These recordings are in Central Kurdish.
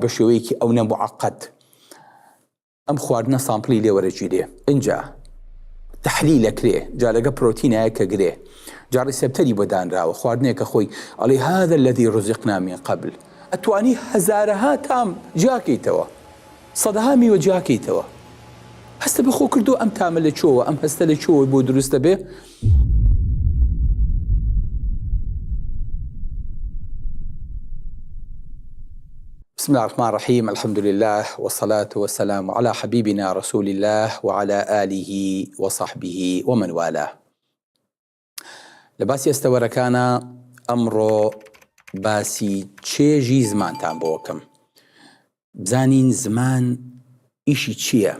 بە شێوەیەکی ئەو نەموعەقەت ئەم خواردنە سامپڵی لێوەرەگیرێ، اینجا تحلیل ئەکرێ، جا لەگە پرۆتینایە کە گرێ، جا ڕیسەپتەری بۆ دانراوە، خواردنێکە خۆی ئەڵێ هذا الذي رزقنا من قبل. ئەتوانی هەزارەها تام جیاکەیتەوە، سەدەها میوە جیاکەیتەوە. هەستە بەخۆ کردو ئەم تامە لە چۆوە، ئەم هەستە لە چۆوە بۆ دروستە بێ. بسم الله الرحمن الرحيم، الحمد لله والصلاة والسلام على حبيبنا رسول الله وعلى آله وصحبه ومن والاه. لباسی ئەستەوەرەکانە ئەمڕۆ باسی چێژی زمانتان بۆکەم. بزانین زمان ئیشی چییە؟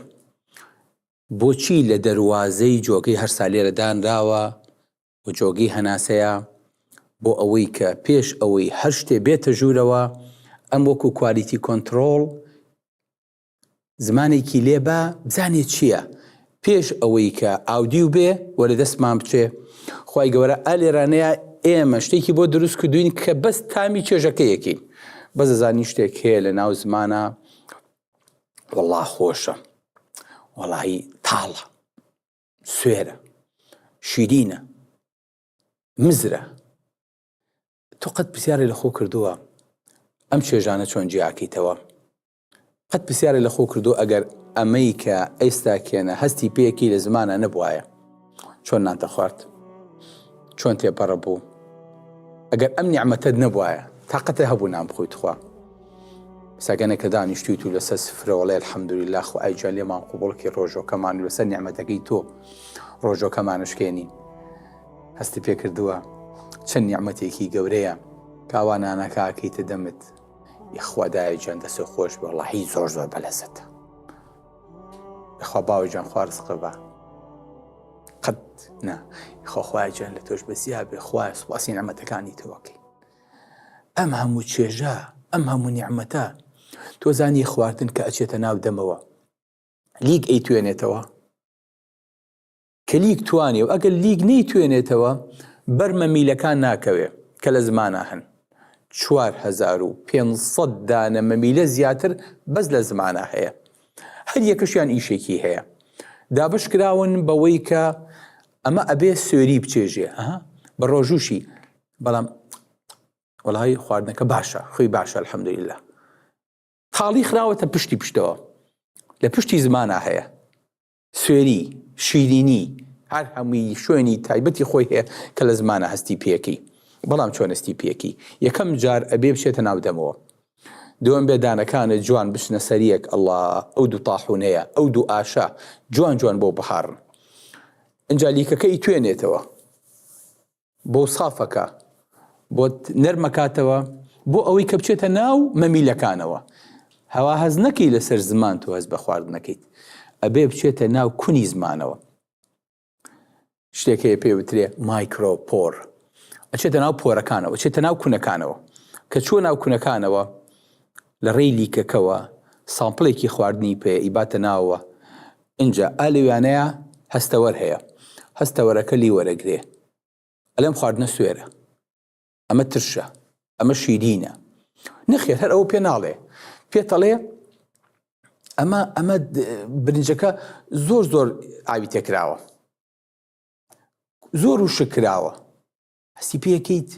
بۆچی لە دەواازەی جۆگەی هەر سالێرە دانراوە و جۆگەی هەناسەیە بۆ ئەوەی کە پێش ئەوەی هەر شتێ بێتە ژوورەوە ئەم وەکو کوالیتی کۆنتڕۆڵ زمانێکی لێبە بزانێت چییە پێش ئەوەی کە ئاودی و بێ وە لە دەستمان بچێ. خوای گەورە ئالێرانەیە ئێمە شتێکی بۆ دروست کردوین کە بەس تامی چێژەکەیەکین، بەس دەزانی شتێک هەیە لە ناو زمانە وەڵڵا خۆشە، وەڵڵاهی تاڵە، سوێرە، شیرینە، مزرە. تۆ قەت پرسیارێ لە خۆ کردووە ئەم چێژانە چۆن جیاکەیتەوە؟ قەت پرسیارێ لە خۆ کردو ئەگەر ئەمەی کە ئێستا کێنە هەستی پێیەکی لە زمانە نەبوایە چۆن نانتە خوارد، چۆن تێپەڕە بوو؟ ئەگەر ئەم نیعمەتەت نەبوایە تاقەتە هەبوو نان بخۆیت خوا. ساگەنە کە دانیشتویت و لەسەر سفرە وەڵێ الحەمدولله خوای جا لێمان قوبوڵکی ڕۆژۆکەمان و لەسەر نیعمەتەکەی تۆ ڕۆژۆکەمانشکێنین. هەستی پێ کردووە چەند نیعمەتێکی گەورەیە کاوانانەکە ئاکەیتە دەمت یخوادایە گیان دەسێ خۆش بێ، وەڵڵاهی زۆر زۆر بەلەزەتە. یخوا باوی جان خوا ڕزقە بە قەت نا یخوا خوای جان لە تۆش بەزیا بێ، خوایە سوپاسی نیعمەتەکانی تۆکەین. ئەم هەموو چێژە، ئەم هەموو نیعمەتە تۆ زانی خواردن کە ئەچێتە ناو دەمەوە لیگ ئەیتوێنێتەوە، کە لیگ توانێ و ئەگەر لیگ نەیتوێنێتەوە بەرمە میلەکان ناکەوێ کە لە زمانە هەن 4500 دانە مەمیلە زیاتر بەس لە زمانە هەیە، هەر یەکەشیان ئیشێکی هەیە. دابش کراون بەوەی کە ئەمە ئەبێ سوێری بچێژێ بە ڕۆژوشی، بەڵام وەڵای خواردنەکە باشە، خۆی باشە الحەمدولله. تاڵی خراوەتە پشتی پشتەوە، لە پشتی زمانە هەیە، سوێری، شیرینی، هەر هەمووی شوێنی تایبەتی خۆی هەیە کە لە زمانە هەستی پێەکەی. بەڵام چۆن هەستی پێەکەی؟ یەکەم جار ئەبێ بچێتە ناو دەمەوە، دووەم بێ دانەکانە جوان بچنە سەریەک، ئەڵڵا ئەو دوو تاحونەیە، ئەو دوو ئاشا جوان جوان بۆ بەهارن. ئەنجا لیکەکەی توێنێتەوە بۆ سافەکە، بۆ نەرمەکاتەوە، بۆ ئەوەی کە بچێتە ناو مەمیلەکانەوە. هەوا هەز نەکەی لەسەر زمان تۆ هەز بە خواردنەکەیت، ئەبێ بچێتە ناو کونی زمانەوە. شتێک هەیە پێ وترێ مایکرۆپۆر، ئەچێتە ناو پۆرەکانەوە، چێتە ناو کونەکانەوە، کە چوە ناو کونەکانەوە لە ڕێی لیکەکەوە سامپڵێکی خواردنی پێ ئیباتە ناوەوە. اینجا ئالێوانەیە هەستەوەر هەیە، هەستەوەرەکە لی وەرەگرێ، ئەلێم خواردنە سوێرە، ئەمە ترشە، ئەمە شیرینە، نەخێر هەر ئەوە پێ ناڵێ، پێتەڵێ ئەمە برنجەکە زۆر زۆر ئاوی تێکراوە، زۆر وشک کراوە، هەستی پێەکەیت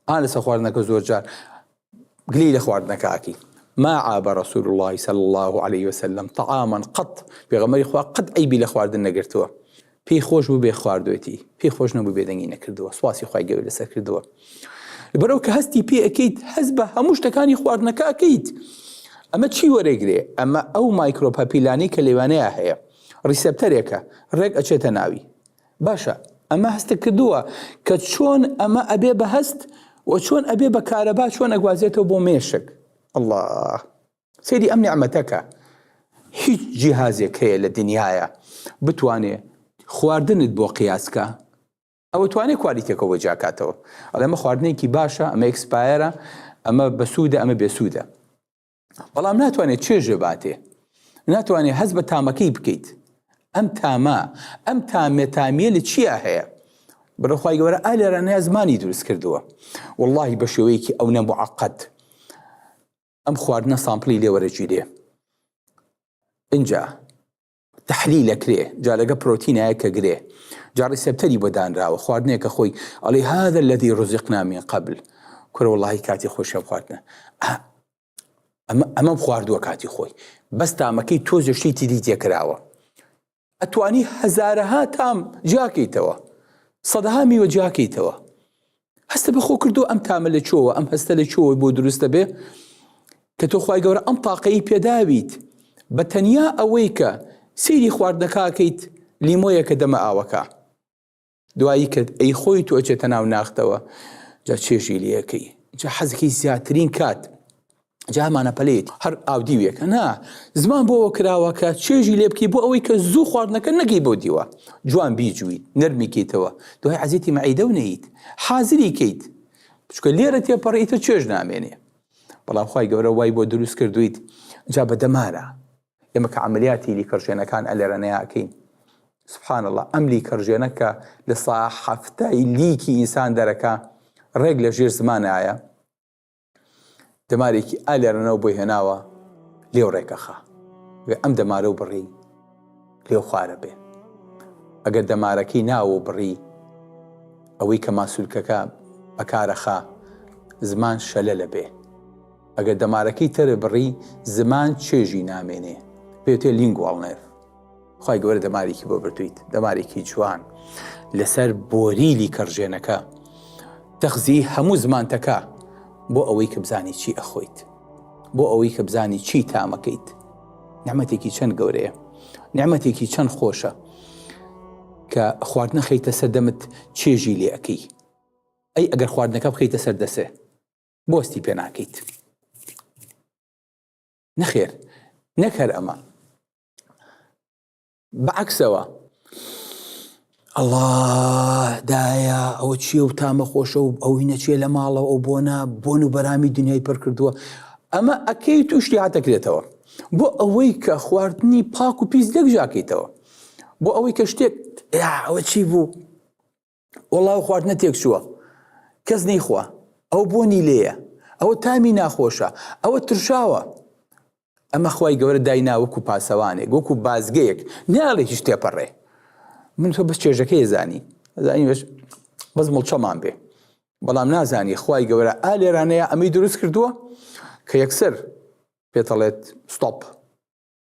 ئا لەسەر خواردنەکە زۆر جار گلەی لە خواردنەکەکی. ما عاب رسول الله صلى الله عليه وسلم طعاما قط، پێغەمبەری خوا قەت عیبی لە خواردن نەگرتووە، پێی خۆش بوو بێ خواردوێتی، پێی خۆش نەبوو بێدەنگی نەکردووە، سواسی خوای گەورە لەسەر کردووە. بەرەو کە هەستی پێ ئەەکەیت هەز بە هەموو شتەکانی خواردنەکە ئەەکەیت. ئەمە چی وەرەگرێ؟ ئەمە ئەو مایکرۆپاپیلانەی کە لێوانەیە هەیە، ڕیسەپتەرێکە ڕێک ئەچێتە ناوی. باشە، ئەمە هەستە کردووە کە چۆن ئەمە ئەبێ بە هەست و چۆن ئەبێ بە کارەبا چۆن ئەگوازێتەوە بۆ مێشک. الله سەیری ئەم نیعمەتەکە هیچ جیهازێک هەیە لە دنیاە بتوانێ خواردنت بۆ قیاسکە، ئەوە توانێت کوالیتێکەوە بۆ جاکاتەوە. ئەمە خواردنێکی باشە، ئەمە ئەکسپایرە، ئەمە بەسوودە، ئەمە بێسوودە. بەڵام ناتوانێت چێژە باتێ، ناتوانێت هەز بە تامەکەی بکەیت. ئەم تامیە لە چیە هەیە؟ بەڕەخوای گەورە ئالێرانەیە زمانی دروست کردووە، واللهی بە شێوەیەکی ئەو نەموعەقەت. ئەم خواردنە سامپڵی لێوەرەگیرێ ئینجا تحلیل ئەکرێ جا لەگە پرۆتینایە کە گرێ جا ڕیسەپتەری بۆ دانراوە خواردنێکە خۆی ئەڵێ هذا الذي رزقنا من قبل کورە وەڵاهی کاتی خۆشە خواردنە ئەمەم خواردووە کاتی خۆی بەس تامەکەی تۆزە شتێکی دی تێکراوە ئەتوانی هەزارەها تام جاکەیتەوە سەدەها میوە جاکەیتەوە هەستە بەخۆ کردو ئەم تامە لە چۆوە ئەم هەستە لە چۆوە بۆ دروستە بێ کە تۆ خوای گەورە ئەم تاقەی پێداویت بە تەنیا ئەوەی کە سەیری خواردنەکەکەیت لیمۆیەکە دەمە ئاوەکە دوایی کە ئەی خۆی تۆ ئەچێتە ناو ناختەوە جا چێژی لێەکەی جا حەزەکەی زیاترین کات جا هەمانە پەلێت هەر ئاودیوێکە نا زمان بۆەوە کراوە کە چێژی لێ بکەی بۆ ئەوەی کە زوو خواردنەکە نەگەی بۆ دیوە جوان بیجویت نەرمیکەیتەوە دوای عەزیەتی مەعیدە و نەیت حازری کەیت چکە لێرە تێپەڕیتە چێژ نامێنێ بەڵام خوای گەورە وای بۆ دروست کردویت جا بە دەمارە ئێمە کە عەمەلیاتی لیکڕژێنەکان ئەلێرەنەیەکەین سبحان الله ئەم لیکڕژێنەکە لە ساحەفتای لیکی ئینسان دەرەکە ڕێک لە ژێر زمانایە دەمارێکی ئالێرەنەوە بۆی هێناوە لێو ڕێکەخە ئەم دەمارە و بڕی لێو خوارە بێ ئەگەر دەمارەکەی ناوە و بڕی ئەوەی کە ماسوولکەکە بەکارەخا زمان شەلە لە بێ ئەگەر دەمارەکەی تەرە بڕی زمان چێژی نامێنێ پێوتێ لینگوال نێرڤ خوای گەورە دەمارێکی بۆ بردویت دەمارێکی جوان لەسەر بۆری لیکڕژێنەکە تەخزی هەموو زمانتەکە بۆ ئەوەی کە بزانی چی ئەخۆیت بۆ ئەوەی کە بزانی چی تامەکەیت نعمەتێکی چەند گەورەیە نعمەتێکی چەند خۆشە کە خواردنە خەیتە سەردەمت چێژی لێ ئەەکەی ئەی ئەگەر خواردنەکە بخەیتە سەردەسێ بۆستی پێ ناکەیت نەخێر نەکەر ئەمە بەعەکسەوە الله دایە ئەوە چییە و تامە خۆشە و ئەوی نەچێ لە ماڵەوە ئەو بۆن و بەرامی دنیای پڕ کردووە ئەمە ئەکەی توشتی هاتەکرێتەوە بۆ ئەوەی کە خواردنی پاک و پیس دەکژاکەیتەوە بۆ ئەوەی کە شتێک ئەوە چی بوو وەڵاو خواردنە تێک چووە کەس نەیخوا ئەو بۆنی لێیە ئەوە تامی ناخۆشە ئەوە ترشاوە ئەمە خوای گەورە داینا وەکو پاسەوانێک وەکو بازگەیەک ناڵێ هیچ تێپەڕێ من تۆ بەس چێژەکەی زانی بەس مڵچەمان بێ بەڵام نازانی خوای گەورە ئالێرانەیە ئەمەی دروست کردووە کە یەکسەر پێتەڵێت ستۆپ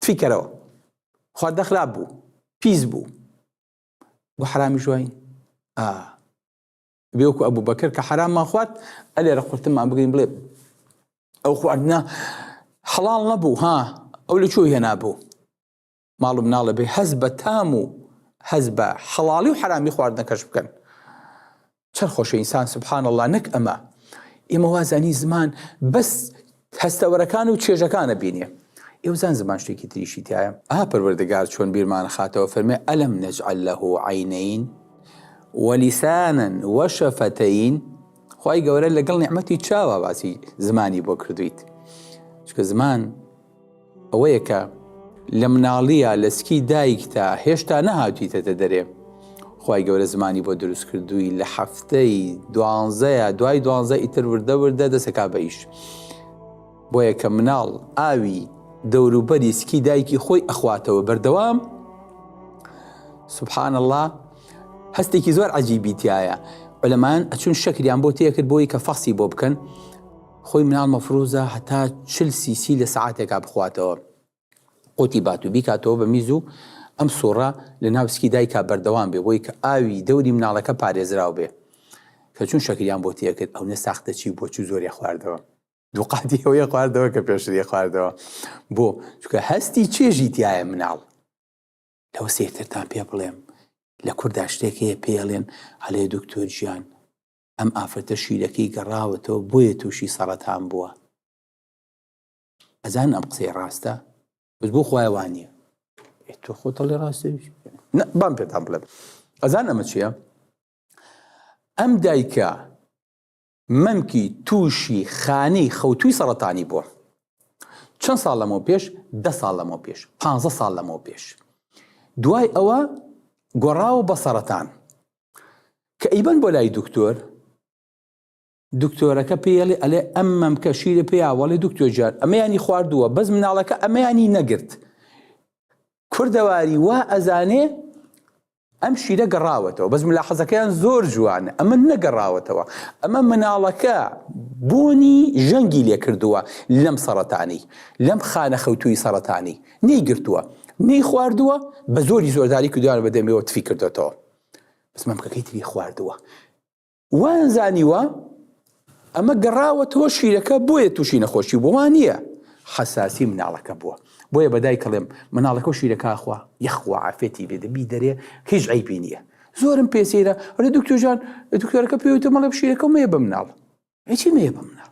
تفیکەرەوە خواردە خراپ بوو پیس بوو بۆ حرامی ژوین بێوەکو ئەبوو بەکر کە حراممان خوارد ئەلێرە قورتممان بگرین بڵێ ئەو خواردنە حەڵاڵ نەبوو ئەو لە چۆی هێنابوو ماڵ و مناڵە بێ هەز بە تام و هەز بە حەڵاڵی و حرامی خواردنەکەش بکەن چەند خۆشە ئینسان سبحان الله نەک ئەمە ئێمە وازانی زمان بەس هەستەوەرەکان و چێژەکانە بینێ ئێوەزان زمان شتێکی تریشی تایە پەروەردگار چۆن بیرمان خاتەوە فەرمێ ئەلەم نەجعل لەه عەینەین وەلیسانن وەشەفەتەین خوای گەورە لەگەڵ نیعمەتی چاوە باسی زمانی بۆ کردویت چکە زمان ئەوەیە کە لە مناڵیە لە سکی دایکتا هێشتا نەهاتویتەتە دەرێ خوای گەورە زمانی بۆ دروست کردووی لە هەفتەی 12 دوای 12 ئیتر وردە دەسەکا بە ئیش بۆیە کە مناڵ ئاوی دەوروبەری سکی دایکی خۆی ئەخواتەوە بەردەوام سبحان الله هەستێکی زۆر عەجیبی تایە عولەمان ئەچون شەکریان بۆ تێکرد بۆی کە فەخسی بۆ بکەن خۆی مناڵ مەفروزە هەتا 40 cc لە سەعاتێکا بخواتەوە قوتی باتو بیکاتەوە بە میز و ئەم سۆڕە لە ناو سکی دایکا بەردەوام بێ بۆی کە ئاوی دەوری مناڵەکە پارێزراو بێ کە چون شەکریان بۆ تێکرد ئەو نەساختە چی بۆ چوو زۆری خواردەوە دووقاتی ئەوەیە خواردەوە کە پێشتری خواردەوە بۆ چونکە هەستی چێژی تایە مناڵ لەوە سێرترتان پێ بڵێم لە کووردا شتێکەیە پێڵێن هەڵێ دکتۆر گیان ئەم ئافرەتە شیرەکەی گەڕاوەتەوە بۆیە تووشی سەرەتان بووە ئەزان ئەم قسەی ڕاستە بەس بۆ خوایوانیە تۆ خۆتەڵێ ڕاستە بام پێتان بڵێم ئەزان ئەمە چییە ئەم دایکە مەمکی تووشی خانەی خەوتووی سەرەتانی بووە چەند ساڵ لەمەوە پێش 10 ساڵ لەمەوە پێش 15 ساڵ لەمەوە پێش دوای ئەوە گۆڕاوە بە سەرەتان کە ئەیبەن بۆ لای دکتۆر دکتۆرەکە پێڵێ ئەلێ ئەمەم کە شیرە پێیاوەڵێ دکتۆر جار ئەمە ینی خواردووە بەس مناڵەکە ئەمە ینی نەگرت. کوردەواری وا ئەزانێ ئەم شیرە گەڕاوەتەوە بەس ملاحەزەکەیان زۆر جوانە ئەمە نەگەڕاوەتەوە ئەمە مناڵەکە بوونی ژەنگی لێ کردووە لەم سەرەتانی لەم خانە خەوتووی سەرەتانی نەیگرتووە نەی خواردووە بە زۆری زۆرداری کردووە بەدەمەوە تفی کردوێتەوە بەس مەمکەکەی تری خواردووە وان زانیوە ئەمە گەڕاوەتەوە شیرەکە بۆیە تووشی نەخۆشی بۆوان نییە حەساسی مناڵەکە بووە بۆیە بەدای کەڵێم مناڵەکە و شیرەکە خوا یەخوا عافێتی بێدەبی دەرێ هیچ عیبی نییە زۆرم پێسیرە ئەرێ دکتۆر جان دکتۆرەکە پێوتە مەڵێ شیرەکە مەیە بە مناڵ هیچی مەیە بە مناڵ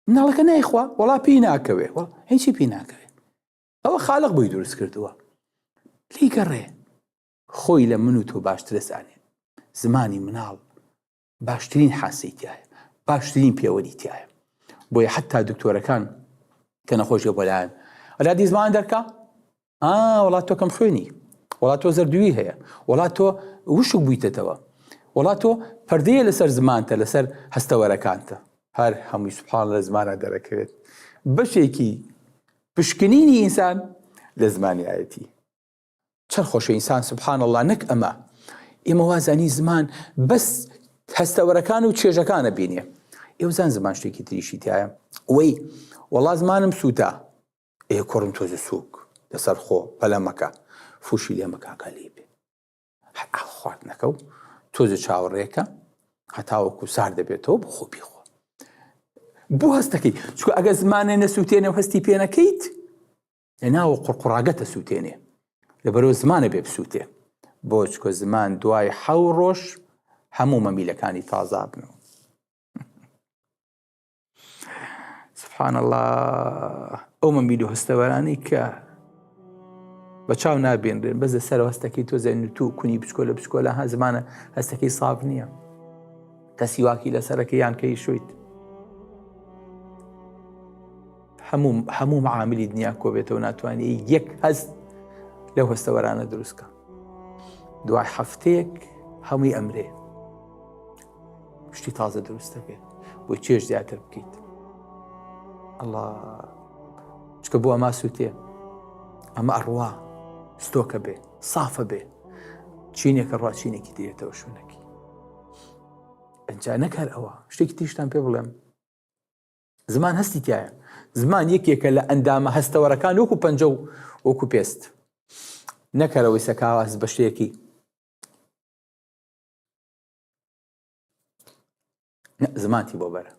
مناڵەکە نایخوا وەڵا پێی ناکەوێ هیچی پێی ناکەوێ ئەوە خالق بۆی دروست کردووە لی گەڕێ خۆی لە من و تۆ باشترە زانێ زمانی مناڵ باشترین حاسی تایە باشترین پێوەری تایە بۆیە حتا دکتۆرەکان کە نەخۆشیە بۆلایەن ئەلا دی زمان دەرکا وڵات تۆ کەم خوێنی وڵات تۆ زەردووی هەیە وڵات تۆ وشک بوویتەتەوە وڵات تۆ پەردەیە لەسەر زمانتە لەسەر هەستەوەرەکانتە هەر هەمووی سوبحان لە زمانە دەرەکەوێت بەشێکی پشکنینی ئینسان لە زمانی ئاەتی چەند خۆشە ئینسان سوبحان الله نەک ئەمە ئێمە وازانی زمان بەس هەستەوەرەکان و چێژەکانە بینێ ئێوەزان زمان شتێکی تریشی تایە وەی وەڵا زمانم سووتە کوڕم تۆزە سووک لەسەر خۆ پەلەمەکە فوشی لێ مەکاکە لێ بێ خواردنەکە و تۆزە چاوەڕێکە هەتاوەکو سار دەبێتەوە بۆ خۆ بیخۆ بۆ هەستەکەی چکە ئەگە زمانێ نەسووتێنێ و هەستی پێ نەکەیت لەناوە قوڕقوڕاگەتە سووتێنێ لەبەرەوە زمانە بێ بسووتێ بۆ چکە زمان دوای 7 ڕۆژ هەموو مەمیلەکانی تازا بنەوە سبحان الله ئەو مەمیل و هەستەوەرانی کە بە چاو نابێنرێن بەس لەسەرەوە هەستەکەی تۆ زەن تو کونی بچکۆلە بچکۆلە ها زمانە هەستەکەی ساف نییە کەسی واکی لەسەرەکە یان کەی شویت هەموو معاملی دنیا کۆ بێتەوە ناتوانێت یەک هەست لەو هەستەوەرانە دروستکە دوای هەفتەیەک هەمووی ئەمرێ شتی تازە دروستەکەێت بۆی چێژ زیاتر بکەیت الله چکە بۆ ئەما سووتێ ئەمە ئەڕوا ستۆکە بێ سافە بێ چینێکە ڕوا چینێکی دێتەوە شوونەکی ئەنجا نەکار ئەوە شتێکی تیشتان پێ بڵێم زمان هەستی تایە زمان یەکێکە لە ئەندامە هەستەوەرەکان وەکو پەنجە و وەکو پێست نەکەرەوەی سەکاواز بە شتێکی زمانتی بۆ بەرە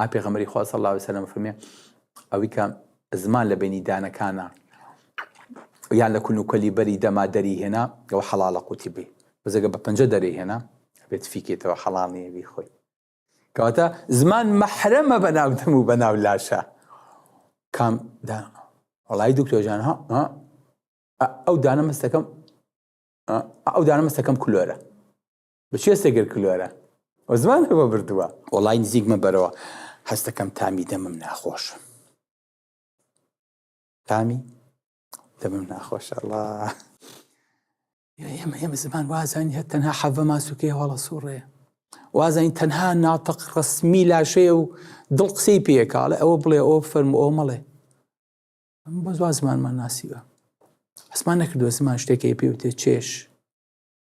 پێغەمبەری خوا صلی الله علیه و سلم فەرمێ ئەوەی کە زمان لە بینی دانەکانە یان لە کولوکەلی بەری دەما دەریهێنا ئەوە حەڵاڵە قوتی بێ بەزەگە بە پەنجە دەریهێنا ئەبێت فیکێتەوە حەڵاڵ نییە بی خۆی کەواتە زمان مەحرەمە بەناو دەم و بەناو لاشە کام وەڵای دکتۆر جان ئەو دانەمەستەکەم کلۆرە بەچێ سەگر کلۆرە ئەو زمان بە بردووە وەڵای نزیکمە بەرەوە هەستەکەم تامی دەمم ناخۆشە تامی دەمم ناخۆشە الله ئێمە زمان وازانی هەت تەنها حەڤە ماسووکەیە وەڵە سوڕێ وازانی تەنها ناتەق ڕسمی لاشەیە و دڵ قسەی پێکاڵێ ئەوە بڵێ ئەوە فەرمو ئەوە مەڵێ بۆ زوا زمانمان ناسیوە ئەسمان نەکردووە زمان شتێکەیە پێ وتێ چێش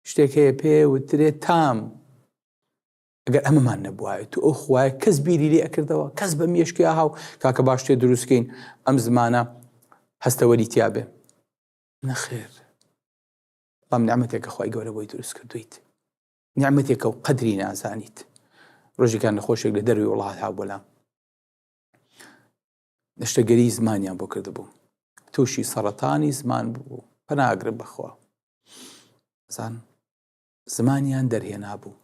شتێکەیە پێ وترێت تام ئەگەر ئەمەمان نەبوایە تو ئەو خوایە کەس بیری لێ ئەکردەوە کەس بە مێشکی هاو کاکە باش تێ دروستکەین ئەم زمانە هەستەوەری تیا بێ نەخێر بەڵام نیعمەتێکە خوای گەورە بۆی دروست کردویت نیعمەتێکە و قەدری نازانیت ڕۆژێکان نەخۆشێک لە دەروی وڵات هاو بۆلام نەشتەگەری زمانیان بۆ کردبوو تووشی سەرەتانی زمان بوو پەناگرم بەخوا زان زمانیان دەرهێنا بوو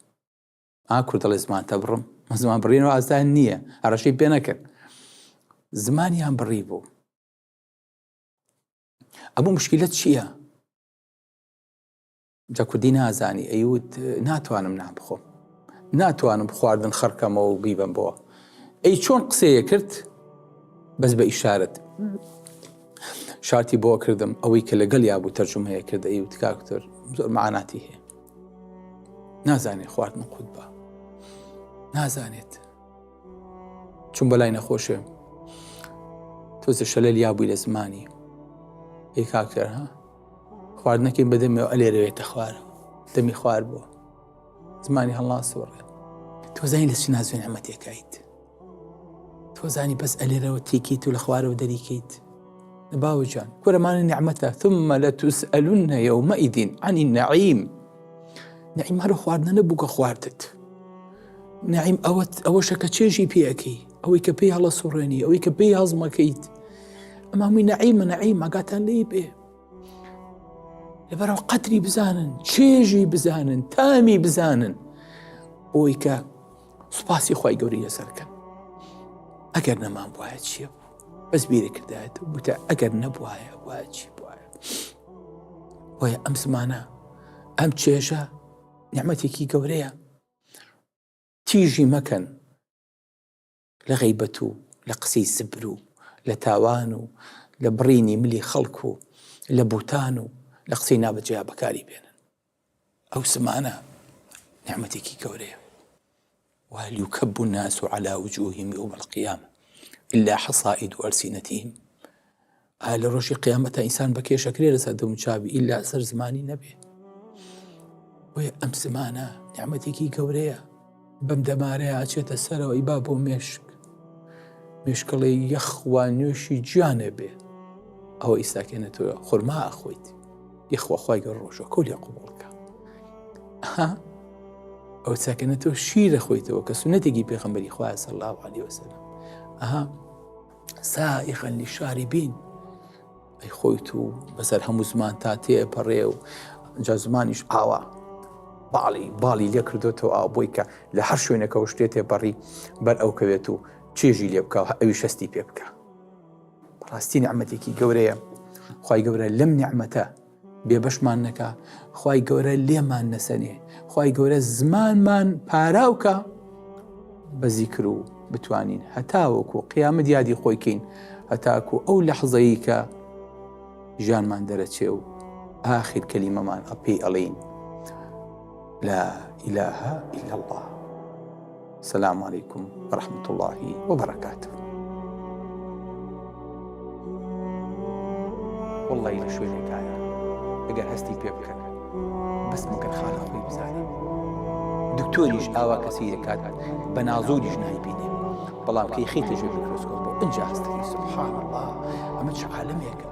کورد دەڵێ زمانتە بڕم زمان بڕێنەوە ئازان نییە هەڕەشەی پێ نەکرد زمانیان بڕی بوو ئەموو مشکلەت چییە؟ جا کوردی نازانی ئەیوت ناتوانم نان بخۆم ناتوانم خواردن خەرکەمەوە و بیبم بۆوە ئەی چۆن قسەیە کرد بەس بە ئیشارەت شارتی بۆ کردم ئەوەی کە لەگەڵ یا بوو تەرجمەیە کرد ئەیوت کاکتۆر زۆر معناتی هەیە نازانێ خواردن قوت بە نازانێت چون بەلای نەخۆشێ تۆزە شەلەل یابووی لە زمانی هی کاکتەر ها خواردنەکەی بەدەمێەوە ئەلێرەوێتە خوارەوە دەمی خوار بووە زمانی هەڵا سوڕێ تۆزانی لە چی نازوێن ئەمەتێکیت تۆزانی بەس ئەلێرەوە تێکیت و لە خوارەوە دەریکەیت باوجان كورمان نعمته ثم لتسألن يومئذ عن النعيم نعيم هەرو خواردنە نەبوو کە خواردت نعيم ئەوەشە کە چێژی پێەکەی ئەوەی کە پێی هەڵە سوڕێنی ئەوەی کە پێی هەڵزمەکەیت ئەمە هەمووی نعیم ئاگاتان لێ بێ لەبەرەوە قەدری بزانن چێژی بزانن تامی بزانن ئەوەی کە سوپاسی خوای گەورەی لەسەرکەن ئەگەر نەمان بواە چییە بەس بیرە کردایەت وتە ئەگەر نەبوایە وایە چی بواە وایە ئەم زمانە ئەم چێژە نیعمەتێکی گەورەیە تیژی مەکەن لە غەیبەت و لە قسەی سبر و لە تاوان و لە بڕینی ملی خەڵک و لە بوتان و لە قسەی نابەجێ بەکاری بێنن ئەو زمانە نیعمەتێکی گەورەیە وهل يكب الناس على وجوههم يوم القيامة إلا حصائد ألسنتهم هل روشي قيامتها إنسان بكي شكري لسادهم شابي إلا أسر زماني نبي ويا أم زمانا نعمتكي كوريا بمدماريا أشيت السر وإبابو مشكلي يخوى نوشي جانبي أو إستاكينتو خرما أخويت يخوى خواي الروش وكل يقبولك ها أو ساكنتو شير أخويتو وكسنتي بيغمبري خواه صلى الله عليه وسلم سائغا للشاربين أي خويتو بسر همو زمان تاتي بريو جا زمانيش آوا بالي ليكردوتو بويكا لحر شوينك وشتيتي بري بر أو كويتو تشيجي ليبكا أو شستي بيبكا براستي نعمتكي قوريا خواهي قوريا لم نعمته بێبەشمان نەکا خوای گەورە لێمان نەسەنێ خوای گەورە زمانمان پاراوکە بە زیکر و بتوانین هەتاوەکو قیامەت یادی خۆیکەین هەتاکو ئەو لەحظەیە کە ژیانمان دەرەچێ و ئاخر کەلیمەمان ئەپێی ئەڵێین لا إله إلا الله. السلام عليكم ورحمة الله وبركاته. والله إلى شوي لكايا ئەگەر هەستی پێ بکەن بەس ممکن خاڵە خۆی بزانێ دکتۆریش ئاوا کەسی دەکات بە نازۆریش نایبینێ بەڵام کەی خەیتە ژێر میکرۆسکۆپ بۆ ئەنجا هەستەکەی سوبحان الله ئەمە چ عالەمێکە